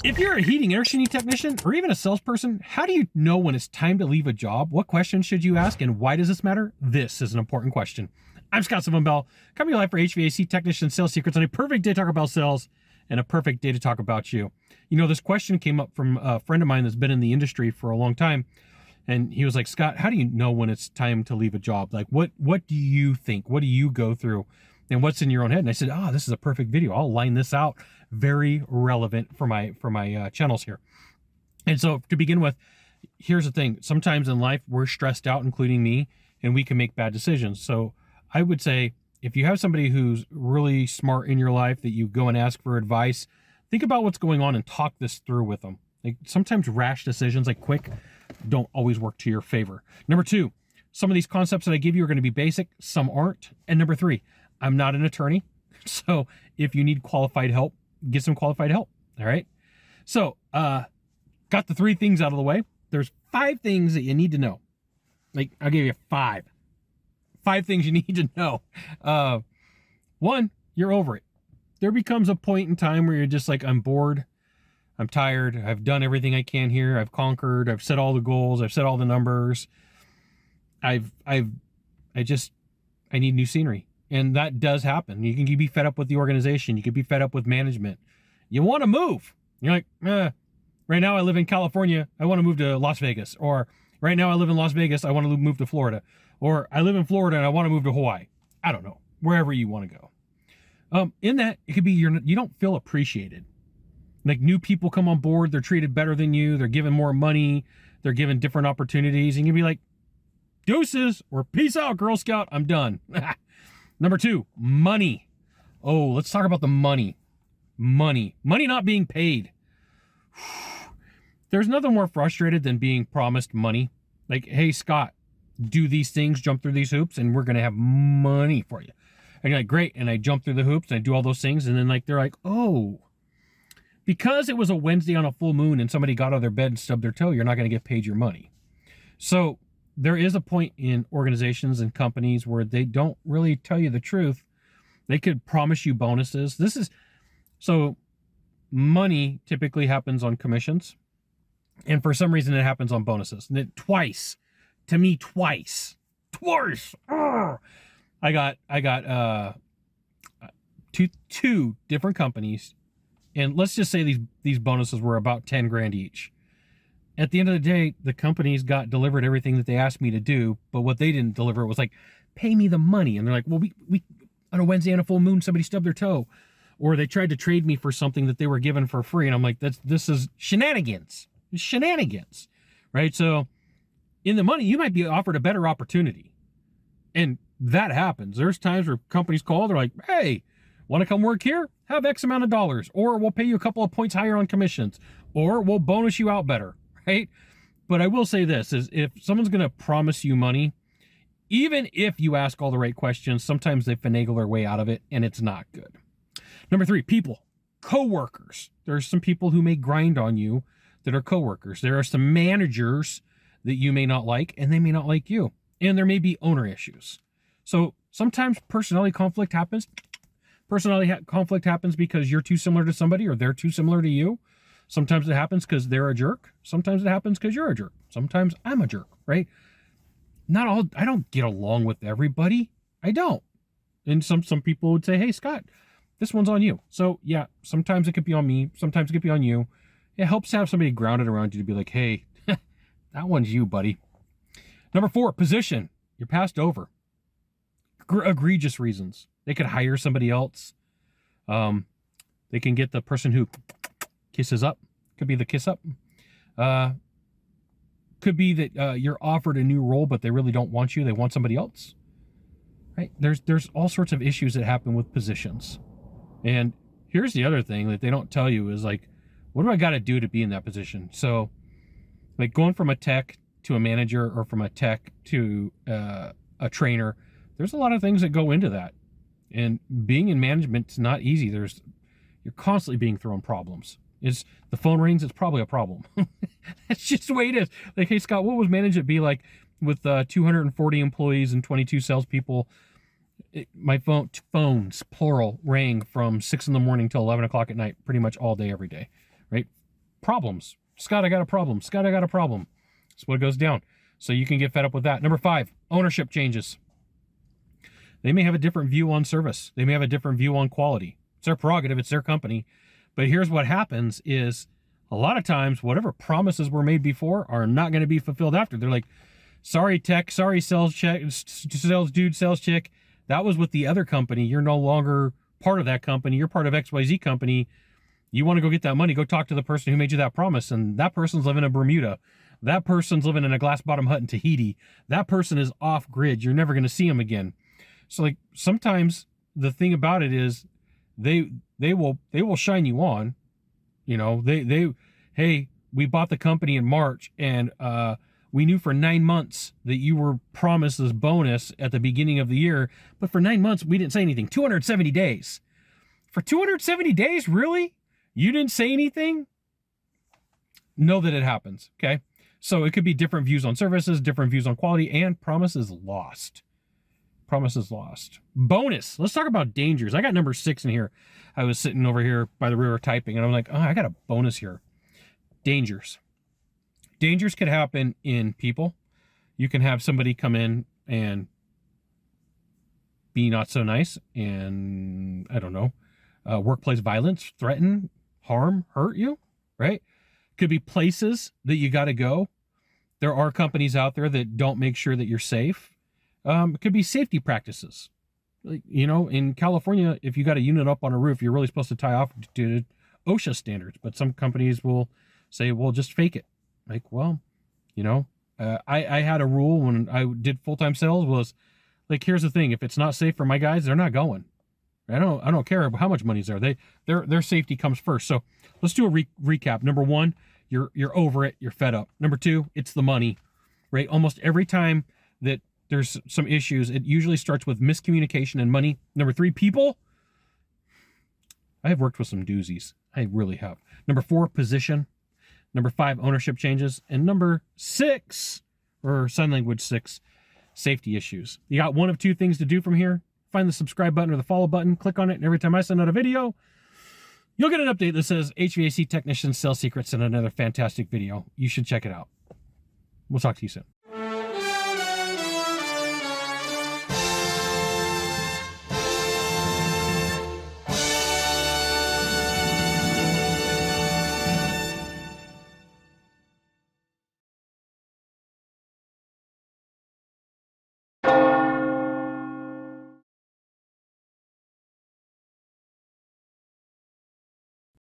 If you're a heating air conditioning technician or even a salesperson, how do you know when it's time to leave a job? What questions should you ask, and why does this matter? This is an important question. I'm Scott Sylvan, coming to life for HVAC technician sales secrets on a perfect day to talk about sales and a perfect day to talk about you. You know, this question came up from a friend of mine that's been in the industry for a long time, and he was like, Scott, how do you know when it's time to leave a job? Like, what do you think? What do you go through? And what's in your own head? And I said, this is a perfect video. I'll line this out. Very relevant for my channels here. And so to begin with, here's the thing. Sometimes in life, we're stressed out, including me, and we can make bad decisions. So I would say, if you have somebody who's really smart in your life that you go and ask for advice, think about what's going on and talk this through with them. Like, sometimes rash decisions, like quick, don't always work to your favor. Number two, some of these concepts that I give you are going to be basic, some aren't. And number three, I'm not an attorney. So if you need qualified help, get some qualified help. All right. So, got the three things out of the way. There's 5 things that you need to know. Like, I'll give you 5 things you need to know. 1, you're over it. There becomes a point in time where you're just like, I'm bored. I'm tired. I've done everything I can here. I've conquered. I've set all the goals. I've set all the numbers. I need new scenery. And that does happen. You can be fed up with the organization. You could be fed up with management. You want to move. You're like, right now I live in California. I want to move to Las Vegas. Or right now I live in Las Vegas. I want to move to Florida. Or I live in Florida and I want to move to Hawaii. I don't know. Wherever you want to go. In that, it could be you don't feel appreciated. Like, new people come on board. They're treated better than you. They're given more money. They're given different opportunities. And you'd be like, deuces, or peace out, Girl Scout. I'm done. Number 2, money. Oh, let's talk about the money. Money not being paid. There's nothing more frustrated than being promised money. Like, hey, Scott, do these things, jump through these hoops, and we're going to have money for you. And you're like, great. And I jump through the hoops and I do all those things. And then they're like, oh, because it was a Wednesday on a full moon and somebody got out of their bed and stubbed their toe, you're not going to get paid your money. So there is a point in organizations and companies where they don't really tell you the truth. They could promise you bonuses. So money typically happens on commissions. And for some reason it happens on bonuses. And twice. Urgh. I got two different companies. And let's just say these bonuses were about 10 grand each. At the end of the day, the companies got delivered everything that they asked me to do, but what they didn't deliver was like, pay me the money. And they're like, well, we on a Wednesday on a full moon, somebody stubbed their toe. Or they tried to trade me for something that they were given for free. And I'm like, this is shenanigans. It's shenanigans, right? So in the money, you might be offered a better opportunity. And that happens. There's times where companies call, they're like, hey, want to come work here? Have X amount of dollars. Or we'll pay you a couple of points higher on commissions. Or we'll bonus you out better. Right? But I will say this, is if someone's going to promise you money, even if you ask all the right questions, sometimes they finagle their way out of it, and it's not good. Number 3, people, coworkers. There's some people who may grind on you that are coworkers. There are some managers that you may not like, and they may not like you. And there may be owner issues. So sometimes personality conflict happens. Conflict happens because you're too similar to somebody or they're too similar to you. Sometimes it happens because they're a jerk. Sometimes it happens because you're a jerk. Sometimes I'm a jerk, right? I don't get along with everybody. I don't. And some people would say, hey, Scott, this one's on you. So yeah, sometimes it could be on me. Sometimes it could be on you. It helps to have somebody grounded around you to be like, hey, that one's you, buddy. Number 4, position. You're passed over. Egregious reasons. They could hire somebody else. They can get the person who kisses up. Could be the kiss up. Could be that you're offered a new role, but they really don't want you. They want somebody else. Right? There's all sorts of issues that happen with positions. And here's the other thing that they don't tell you is like, what do I got to do to be in that position? So like going from a tech to a manager or from a tech to a trainer, there's a lot of things that go into that. And being in management is not easy. You're constantly being thrown problems. The phone rings, it's probably a problem. That's just the way it is. Like, hey, Scott, what would management be like with 240 employees and 22 salespeople? My phones, plural, rang from 6 in the morning till 11 o'clock at night, pretty much all day, every day, right? problems. Scott, I got a problem. Scott, I got a problem. That's what goes down. So you can get fed up with that. Number 5, ownership changes. They may have a different view on service. They may have a different view on quality. It's their prerogative. It's their company. But here's what happens is a lot of times, whatever promises were made before are not going to be fulfilled after. They're like, sorry, tech, sorry, sales dude, sales chick. That was with the other company. You're no longer part of that company. You're part of XYZ company. You want to go get that money, go talk to the person who made you that promise. And that person's living in Bermuda. That person's living in a glass bottom hut in Tahiti. That person is off grid. You're never going to see them again. So like sometimes the thing about it is they will shine you on. You know, hey, we bought the company in March and we knew for 9 months that you were promised this bonus at the beginning of the year, but for 9 months we didn't say anything. 270 days. For 270 days, really? You didn't say anything? Know that it happens, okay? So it could be different views on services, different views on quality, and promises lost. Promises lost. Bonus. Let's talk about dangers. I got number 6 in here. I was sitting over here by the river typing, and I'm like, oh, I got a bonus here. Dangers. Dangers could happen in people. You can have somebody come in and be not so nice and, I don't know, workplace violence, threaten, harm, hurt you, right? Could be places that you got to go. There are companies out there that don't make sure that you're safe. It could be safety practices. Like, you know, in California, if you got a unit up on a roof, you're really supposed to tie off to OSHA standards. But some companies will say, well, just fake it. Like, well, you know, I had a rule when I did full-time sales was like, here's the thing. If it's not safe for my guys, they're not going. I don't care how much money's there. Their safety comes first. So let's do a recap. Number 1, you're over it. You're fed up. Number 2, it's the money, right? Almost every time that there's some issues, it usually starts with miscommunication and money. Number 3, people. I have worked with some doozies. I really have. Number 4, position. Number 5, ownership changes. And number 6, or sign language 6, safety issues. You got one of 2 things to do from here. Find the subscribe button or the follow button, click on it, and every time I send out a video, you'll get an update that says HVAC technician sales secrets and another fantastic video. You should check it out. We'll talk to you soon.